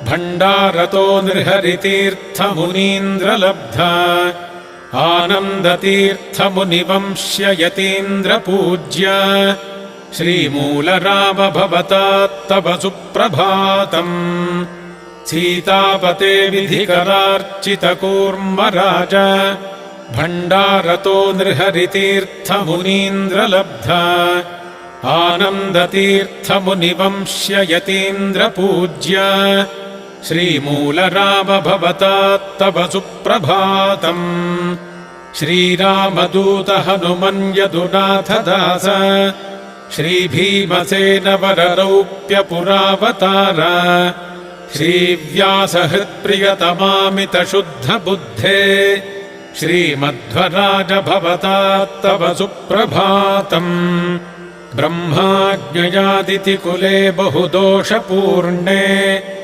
भण्डारतो नृहरितीर्थमुनीन्द्रलब्धा आनन्दतीर्थमुनिवंश्य यतीन्द्रपूज्य श्रीमूलराम भवतात्तव सुप्रभातम् सीतापते विधिकरार्चितकूर्मराज भण्डारतो नृहरितीर्थमुनीन्द्रलब्धा आनन्दतीर्थमुनिवंश्य यतीन्द्रपूज्य श्रीमूलराम भवतात्तव सुप्रभातम् श्रीरामदूत हनुमन्यदुनाथदास श्रीभीमसेन वररौप्यपुरावतार श्रीव्यासहृत्प्रियतमामितशुद्धबुद्धे श्रीमध्वराज भवतात्तव सुप्रभातम् ब्रह्माज्ञयादितिकुले बहुदोषपूर्णे